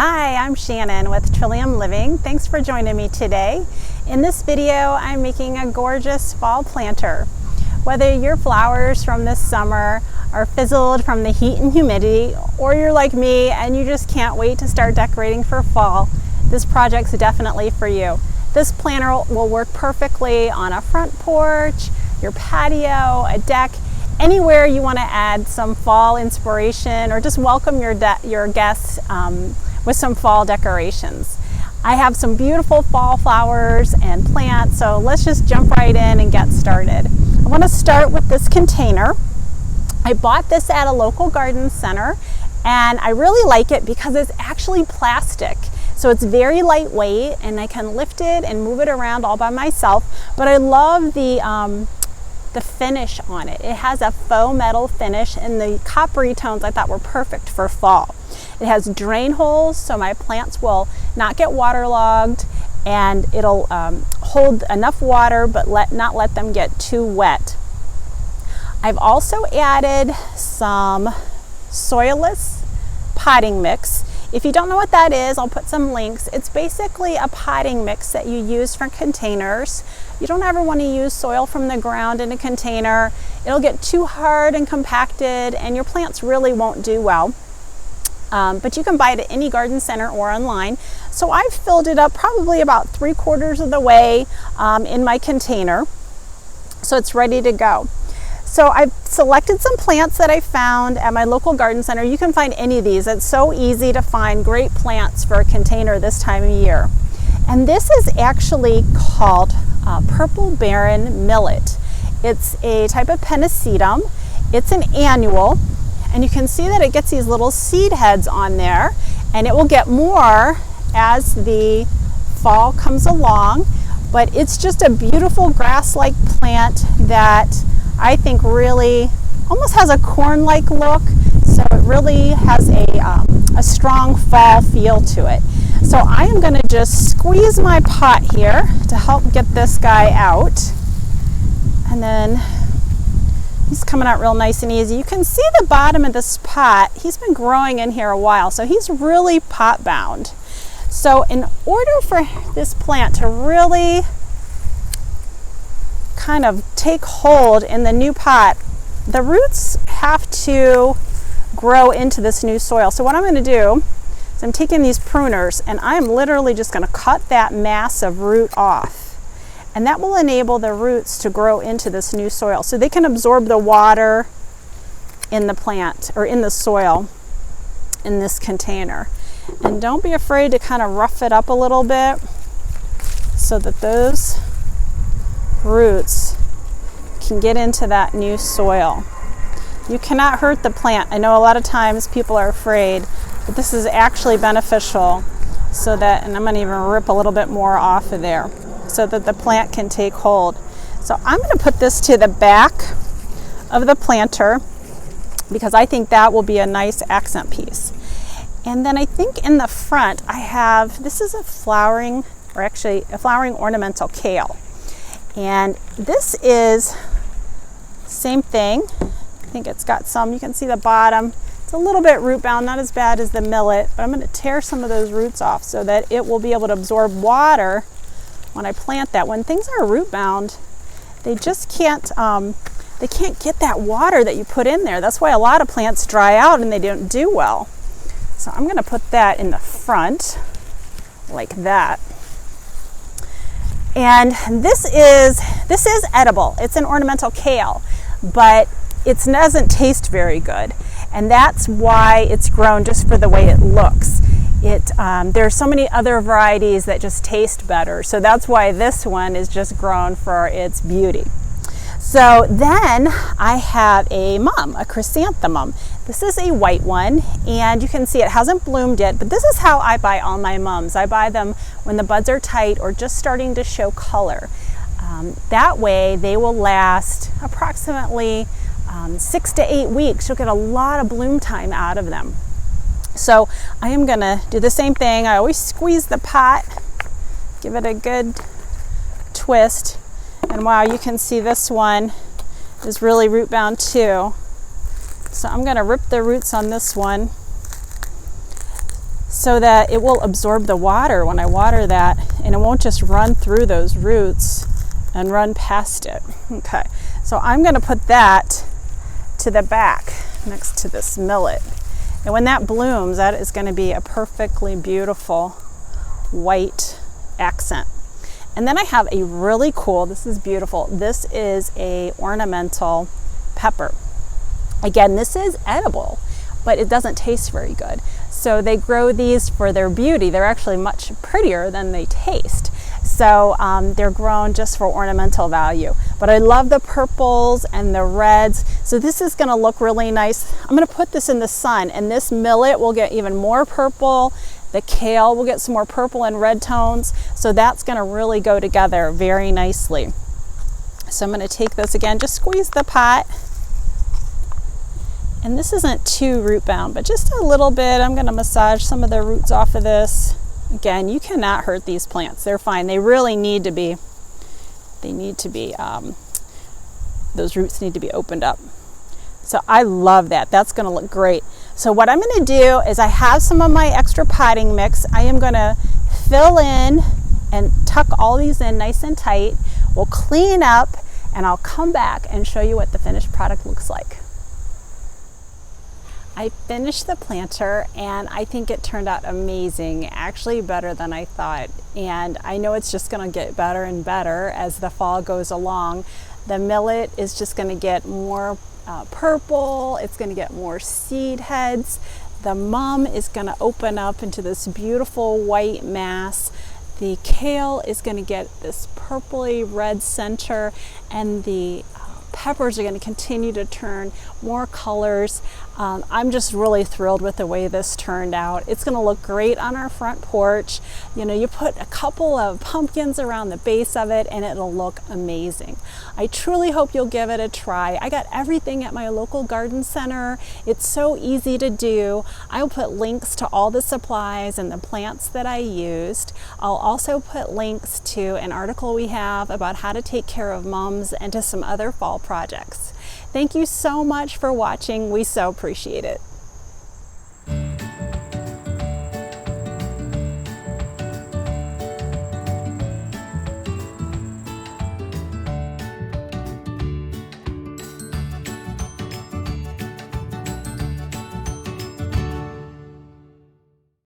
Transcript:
Hi, I'm Shannon with Trillium Living. Thanks for joining me today. In this video, I'm making a gorgeous fall planter. Whether your flowers from this summer are fizzled from the heat and humidity, or you're like me and you just can't wait to start decorating for fall, this project's definitely for you. This planter will work perfectly on a front porch, your patio, a deck, anywhere you want to add some fall inspiration or just welcome your guests with some fall decorations. I have some beautiful fall flowers and plants, so let's just jump right in and get started. I want to start with this container. I bought this at a local garden center and I really like it because it's actually plastic. So it's very lightweight and I can lift it and move it around all by myself, but I love the finish on it. It has a faux metal finish and the coppery tones I thought were perfect for fall. It has drain holes so my plants will not get waterlogged, and it'll hold enough water but not let them get too wet. I've also added some soilless potting mix. If you don't know what that is, I'll put some links. It's basically a potting mix that you use for containers. You don't ever want to use soil from the ground in a container. It'll get too hard and compacted and your plants really won't do well. But you can buy it at any garden center or online. So I've filled it up probably about 3/4 of the way in my container. So it's ready to go. So I've selected some plants that I found at my local garden center. You can find any of these. It's so easy to find great plants for a container this time of year. And this is actually called purple barren millet. It's a type of pennisetum. It's an annual, and you can see that it gets these little seed heads on there, and it will get more as the fall comes along. But it's just a beautiful grass-like plant that I think really almost has a corn-like look, so it really has a strong fall feel to it. So I am going to just squeeze my pot here to help get this guy out, and then he's coming out real nice and easy. You can see the bottom of this pot. He's been growing in here a while, so he's really pot bound. So in order for this plant to really kind of take hold in the new pot, the roots have to grow into this new soil. So what I'm going to do is I'm taking these pruners and I'm literally just going to cut that mass of root off, and that will enable the roots to grow into this new soil so they can absorb the water in the plant or in the soil in this container. And don't be afraid to kind of rough it up a little bit so that those roots can get into that new soil. You cannot hurt the plant. I know a lot of times people are afraid, but this is actually beneficial so that, and I'm going to even rip a little bit more off of there so that the plant can take hold. So I'm going to put this to the back of the planter because I think that will be a nice accent piece. And then I think in the front I have, this is a flowering ornamental kale. And this is same thing. I think it's got some, you can see the bottom. It's a little bit root bound, not as bad as the millet, but I'm going to tear some of those roots off so that it will be able to absorb water when I plant that. When things are root bound, they just can't get that water that you put in there. That's why a lot of plants dry out and they don't do well. So I'm going to put that in the front like that. And this is edible. It's an ornamental kale, but it doesn't taste very good. And that's why it's grown just for the way it looks. There are so many other varieties that just taste better. So that's why this one is just grown for its beauty. So then I have a chrysanthemum. This is a white one, and you can see it hasn't bloomed yet, but this is how I buy all my mums. I buy them when the buds are tight or just starting to show color. That way they will last approximately 6 to 8 weeks. You'll get a lot of bloom time out of them. So I am gonna do the same thing. I always squeeze the pot, give it a good twist, and wow, you can see this one is really root bound too. So I'm going to rip the roots on this one so that it will absorb the water when I water that, and it won't just run through those roots and run past it. Okay, so I'm going to put that to the back next to this millet. And when that blooms, that is going to be a perfectly beautiful white accent. And then I have a really cool, this is beautiful, this is a ornamental pepper. Again, this is edible, but it doesn't taste very good. So they grow these for their beauty. They're actually much prettier than they taste. So they're grown just for ornamental value. But I love the purples and the reds. So this is gonna look really nice. I'm gonna put this in the sun, and this millet will get even more purple. The kale will get some more purple and red tones. So that's gonna really go together very nicely. So I'm gonna take this again, just squeeze the pot. And this isn't too root bound, but just a little bit. I'm gonna massage some of the roots off of this. Again, you cannot hurt these plants. They're fine. They really need to be, those roots need to be opened up. So I love that. That's gonna look great. So what I'm gonna do is I have some of my extra potting mix. I am gonna fill in and tuck all these in nice and tight. We'll clean up, and I'll come back and show you what the finished product looks like. I finished the planter, and I think it turned out amazing, actually better than I thought. And I know it's just gonna get better and better as the fall goes along. The millet is just gonna get more purple, it's gonna get more seed heads. The mum is gonna open up into this beautiful white mass. The kale is gonna get this purpley red center, and the peppers are going to continue to turn more colors. I'm just really thrilled with the way this turned out. It's going to look great on our front porch. You know, you put a couple of pumpkins around the base of it and it'll look amazing. I truly hope you'll give it a try. I got everything at my local garden center. It's so easy to do. I'll put links to all the supplies and the plants that I used. I'll also put links to an article we have about how to take care of mums and to some other fall projects. Thank you so much for watching. We so appreciate it.